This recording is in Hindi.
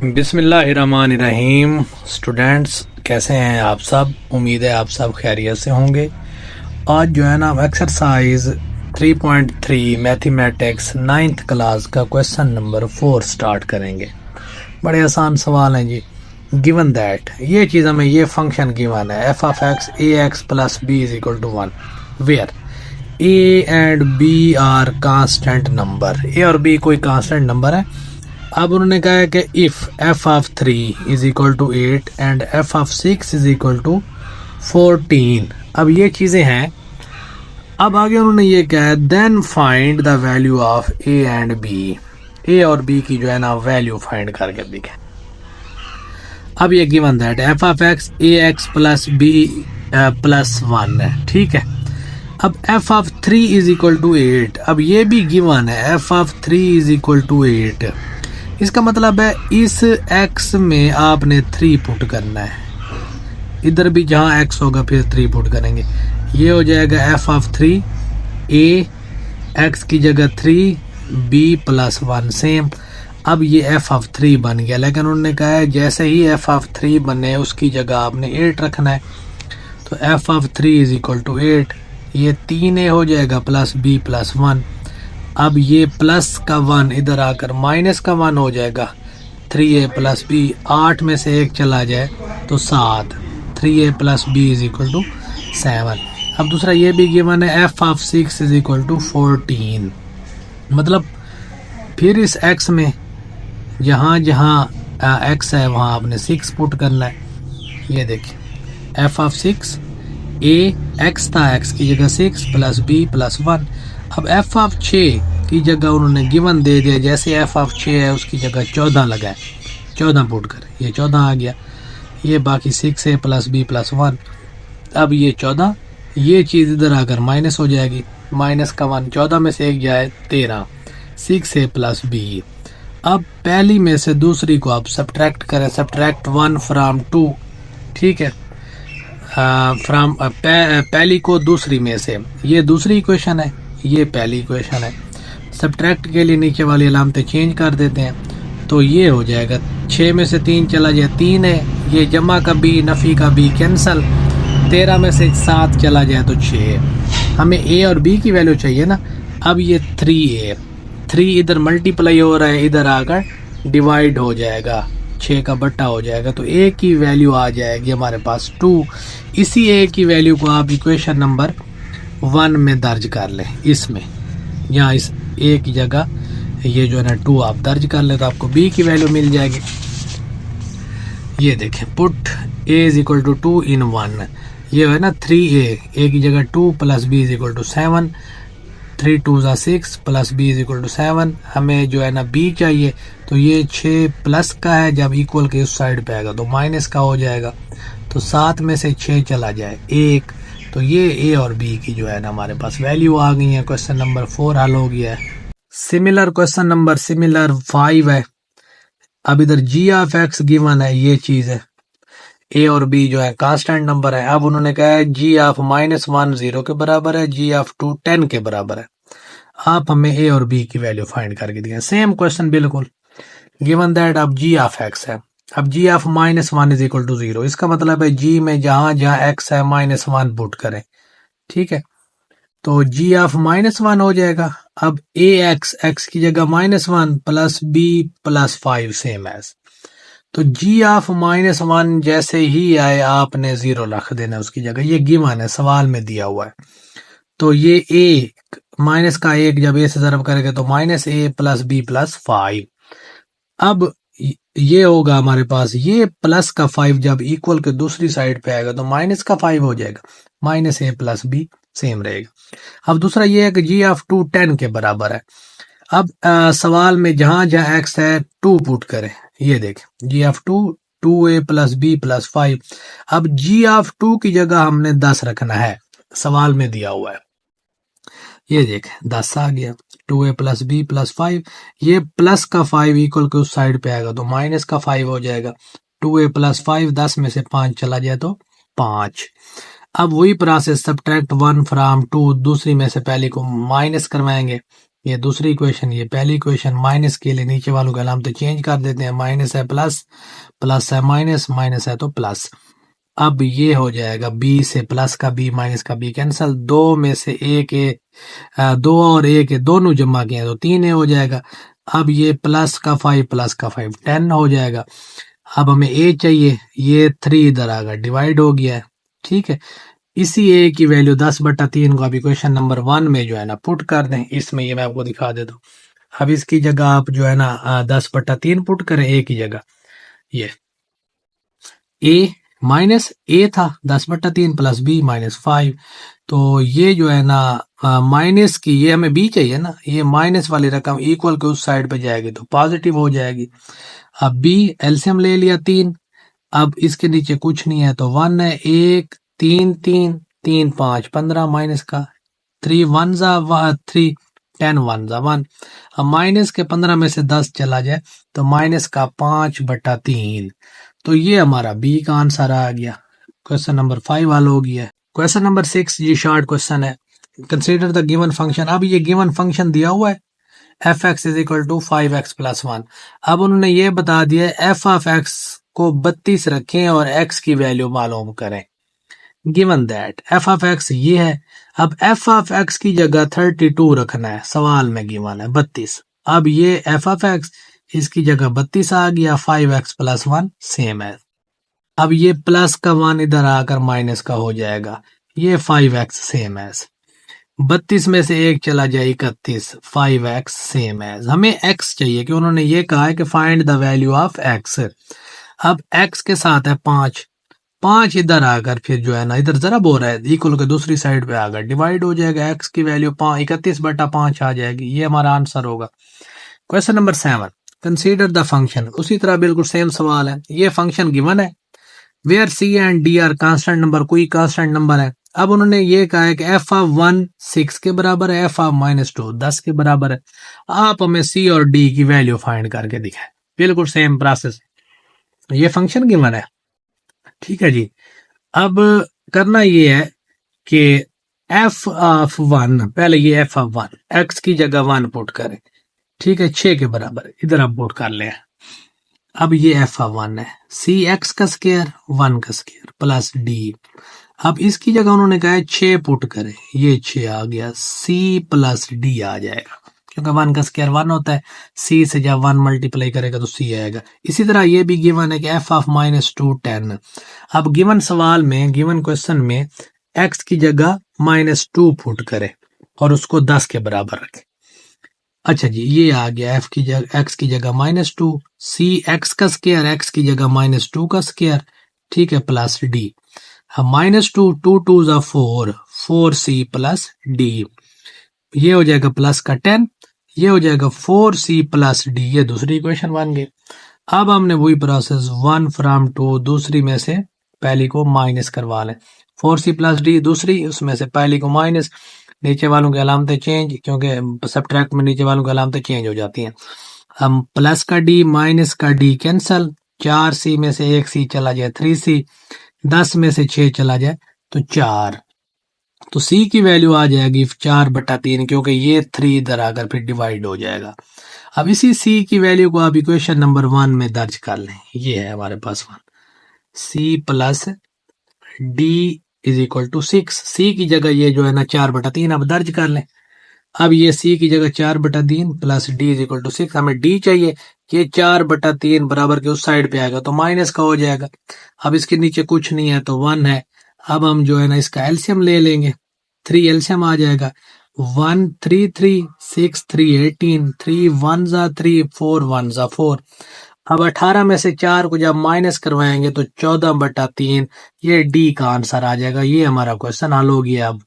बिस्मिल्लाहिर्रहमानिर्रहीम। स्टूडेंट्स कैसे हैं आप सब? उम्मीद है आप सब खैरियत से होंगे। आज जो है ना हम एक्सरसाइज 3.3 मैथमेटिक्स 9th क्लास का क्वेश्चन नंबर 4 स्टार्ट करेंगे। बड़े आसान सवाल हैं जी। गिवन दैट, ये चीज़ हमें ये फंक्शन गिवन है F of x A x plus B is equal to 1 where a and b are constant number. A और बी कोई कांस्टेंट नंबर है। अब उन्होंने कहा है कि if F of 3 is equal to 8 and F of 6 is equal to 14। अब ये चीज़ें हैं। अब आगे उन्होंने ये कहा है then find the value of a and b. A और बी की जो है ना वैल्यू फाइंड करके दिखे। अब ये given that F of x A x plus B plus 1 है, ठीक है। अब F of 3 is equal to 8। अब ये भी गिवन है F of 3 is equal to 8। इसका मतलब है इस x में आपने 3 पुट करना है। इधर भी जहाँ x होगा फिर 3 पुट करेंगे। ये हो जाएगा f ऑफ 3 a x की जगह 3 b प्लस 1 सेम। अब ये f ऑफ 3 बन गया, लेकिन उन्होंने कहा है जैसे ही f ऑफ 3 बने उसकी जगह आपने 8 रखना है। तो f of 3 is equal to 8। ये 3a हो जाएगा प्लस b प्लस 1। अब ये प्लस का 1 इधर आकर माइनस का 1 हो जाएगा। 3a प्लस बी, 8 में से 1 चला जाए तो 7। 3a plus B is equal to 7। अब दूसरा ये भी गिवन है F of 6 is equal to 14। मतलब फिर इस x में जहाँ जहाँ x है वहाँ आपने 6 पुट करना है। ये देखिए एफ ऑफ 6 a x था, x की जगह 6 प्लस b प्लस 1। अब एफ ऑफ 6 की जगह उन्होंने गिवन दे दिया, जैसे एफ ऑफ 6 है उसकी जगह 14 लगाए, 14 पुट कर, ये 14 आ गया। ये बाकी 6a प्लस b प्लस 1। अब ये 14, ये चीज़ इधर आकर माइनस हो जाएगी। माइनस का 1, 14 में से 1 जाए 13, 6a प्लस b। अब पहली में से दूसरी को आप सब्ट्रैक्ट करें, सब्ट्रैक्ट 1 फ्राम 2, ठीक है। फ्राम पहली को दूसरी में से, ये दूसरी इक्वेशन है, ये पहली इक्वेशन है। सब्ट्रैक्ट के लिए नीचे वाली अलामतें चेंज कर देते हैं। तो ये हो जाएगा 6 में से 3 चला जाए 3 है। ये जमा का b नफ़ी का b कैंसल। 13 में से 7 चला जाए तो 6 है। हमें a और b की वैल्यू चाहिए ना। अब ये 3a, 3 इधर मल्टीप्लाई हो रहा है, इधर आकर डिवाइड हो जाएगा, 6 का बट्टा हो जाएगा। तो a की वैल्यू आ जाएगी हमारे पास 2। इसी a की वैल्यू को आप इक्वेशन नंबर 1 में दर्ज कर लें। इसमें यहाँ इस a की जगह ये जो है ना 2 आप दर्ज कर ले तो आपको b की वैल्यू मिल जाएगी। ये देखें put a is equal to 2 in 1। ये है ना 3a की जगह 2 plus b is equal to 7। 3 2 6 plus b is equal to 7। हमें जो है ना b चाहिए, तो ये 6 प्लस का है, जब इक्वल के उस साइड पे आएगा तो माइनस का हो जाएगा। तो 7 में से 6 चला जाए 1। तो ये a और b की जो है ना हमारे पास वैल्यू आ गई है। क्वेश्चन नंबर 4 हल हो गया है। सिमिलर क्वेश्चन नंबर 5 है। अब इधर g ऑफ x गिवन है, ये चीज़ है। a और b जो है कांस्टेंट नंबर है। अब उन्होंने कहा है g ऑफ -1 0 के बराबर है, g ऑफ 2 10 के बराबर है। आप हमें a और b की वैल्यू फाइंड करके दिए। सेम क्वेश्चन बिल्कुल। गिवन दैट अब g ऑफ x है। अब g of -1 is equal to 0। इसका मतलब है g में जहां जहां x है -1 पुट करें, ठीक है। तो g ऑफ -1 हो जाएगा। अब x की जगह -1 plus b plus 5 same as. तो g ऑफ -1 जैसे ही आए आपने 0 रख देना उसकी जगह। ये गिवन है, सवाल में दिया हुआ है। तो ये a माइनस का 1 जब a से ज़रब करेंगे तो -a प्लस b प्लस 5। अब ये होगा हमारे पास, ये प्लस का 5 जब इक्वल के दूसरी साइड पे आएगा तो माइनस का 5 हो जाएगा। -a प्लस b सेम रहेगा। अब दूसरा ये है कि g ऑफ 2 10 के बराबर है। अब सवाल में जहां जहां x है 2 पुट करें। ये देखें g of 2 2a plus b plus 5। अब g ऑफ 2 की जगह हमने 10 रखना है, सवाल में दिया हुआ है। ये देखें 10 आ गया। 2a plus b plus 5। ये प्लस का 5 इक्वल के उस साइड पे आएगा तो माइनस का 5 हो जाएगा। 2a प्लस 5, 10 में से 5 चला जाए तो 5। अब वही प्रोसेस सब्ट्रैक्ट 1 फ्रॉम 2, दूसरी में से पहले को माइनस करवाएंगे ये दूसरी इक्वेशन, ये पहली इक्वेशन। माइनस के लिए नीचे वालों की अलामत चेंज कर देते हैं, माइनस है प्लस, प्लस है माइनस, माइनस है तो प्लस। अब ये हो जाएगा बी से प्लस का बी, माइनस का बी कैंसल, दो में से एक ए, दो और एक दोनों जमा किए तो 3 हो जाएगा। अब ये प्लस का 5 प्लस का 5 10 हो जाएगा। अब हमें ए चाहिए, ये 3 इधर आ गया, डिवाइड हो गया है। ठीक है, इसी ए की वैल्यू 10/3 को अभी क्वेश्चन नंबर 1 में जो है ना पुट कर दें। इसमें ये मैं आपको दिखा देता हूँ। अब इसकी जगह आप जो है ना 10/3 पुट करें ए की जगह। ये ए माइनस ए था 10/3 प्लस बी माइनस 5, तो ये जो है ना माइनस की, ये हमें बी चाहिए ना, ये माइनस वाली रकम इक्वल के उस साइड पे जाएगी तो पॉजिटिव हो जाएगी। अब बी एलसीएम ले लिया 3, अब इसके नीचे कुछ नहीं है तो 1 है, 1 3 3 3 5 15 माइनस का 3 1 जा 3 10 1 जा 1। अब माइनस के 15 में से 10 चला जाए तो माइनस का 5/3, तो ये हमारा बी का आंसर आ गया। क्वेश्चन नंबर 5 हल हो गया। क्वेश्चन नंबर 6 ये शॉर्ट क्वेश्चन है। Consider the given function. अब ये गिवन फंक्शन दिया हुआ है F X is equal to 5x + 1। अब उन्होंने ये बता दिया एफ ऑफ एक्स को 32 रखें और एक्स की वैल्यू मालूम करें। Given that F of x ये है। अब एफ ऑफ एक्स की जगह 32 रखना है, सवाल में गिवन है 32। अब ये एफ ऑफ एक्स, इसकी जगह 32 आ गया, 5x + 1 सेम है। अब ये प्लस का 1 इधर आकर माइनस का हो जाएगा, ये 5x सेम है। 32 में से एक चला जाए 31, 5x सेम है। हमें x चाहिए कि उन्होंने ये कहा है कि find the value of x। अब x के साथ है 5, 5 इधर आकर फिर जो है ना इधर जरा हो रहा है, इक्वल के दूसरी साइड पे आकर डिवाइड हो जाएगा, x की वैल्यू 31/5 आ जाएगी। ये हमारा आंसर होगा। Question number 7, consider the function. उसी तरह बिल्कुल सेम सवाल है। ये फंक्शन गिवन है where C and D are constant number, कोई कांस्टेंट नंबर है। अब उन्होंने ये कहा है कि एफ ऑफ 1 6 के बराबर है, एफ ऑफ -2 10 के बराबर है। आप हमें सी और डी की वैल्यू फाइंड करके दिखाएं। बिल्कुल सेम प्रोसेस, ये फंक्शन गिवन है। ठीक है जी, अब करना ये है कि एफ ऑफ 1, पहले ये एफ ऑफ 1 एक्स की जगह 1 पुट करें। ठीक है, 6 के बराबर इधर आप पुट कर लें। अब ये एफ ऑफ 1 है, सी एक्स का स्क्वायर 1 का स्क्वायर प्लस डी। अब इसकी जगह उन्होंने कहा है 6 पुट करें, ये 6 आ गया, सी प्लस डी आ जाएगा क्योंकि 1 का स्क्वायर 1 होता है। सी से जब 1 मल्टीप्लाई करेगा तो सी आएगा। इसी तरह ये भी गिवन है कि एफ ऑफ -2 10। अब गिवन सवाल में, गिवन क्वेश्चन में एक्स की जगह -2 पुट करें और उसको 10 के बराबर रखें। अच्छा जी, ये आ गया एफ की जगह, एक्स की जगह -2, सी एक्स का स्क्वायर एक्स की जगह -2 का स्क्वायर, ठीक है, प्लस डी। हम -2 2 2 जा 4, 4c प्लस डी, ये हो जाएगा प्लस का 10, ये हो जाएगा 4c प्लस डी। ये दूसरी इक्वेशन बन गई। अब हमने वही प्रोसेस 1 फ्रॉम 2, दूसरी में से पहली को माइनस करवा लें। 4c प्लस डी दूसरी, उसमें से पहली को माइनस, नीचे वालों की अलामतें चेंज, क्योंकि सब्ट्रैक्ट में नीचे वालों की अलामतें चेंज हो जाती हैं। हम प्लस का डी माइनस का डी कैंसल, 4c में से 1c चला जाए 3c, 10 में से 6 चला जाए तो 4, तो c की वैल्यू आ जाएगी 4/3, क्योंकि ये 3 इधर आकर फिर डिवाइड हो जाएगा। अब इसी c की वैल्यू को आप इक्वेशन नंबर 1 में दर्ज कर लें। ये है हमारे पास 1, c plus D is equal to 6। C की जगह ये जो है ना 4/3 अब दर्ज कर लें। अब ये सी की जगह 4/3 plus D is equal to 6, हमें डी चाहिए, ये 4/3 बराबर के उस साइड पे आएगा तो माइनस का हो जाएगा। अब इसके नीचे कुछ नहीं है तो 1 है। अब हम जो है ना इसका एलसीएम ले लेंगे, 3 एलसीएम आ जाएगा, 1 3 3 6 3 18, 3 1 जा 3 4 1 जा 4। अब 18 में से 4 को जब माइनस करवाएंगे तो 14/3, ये डी का आंसर आ जाएगा। ये हमारा क्वेश्चन हल हो गया। अब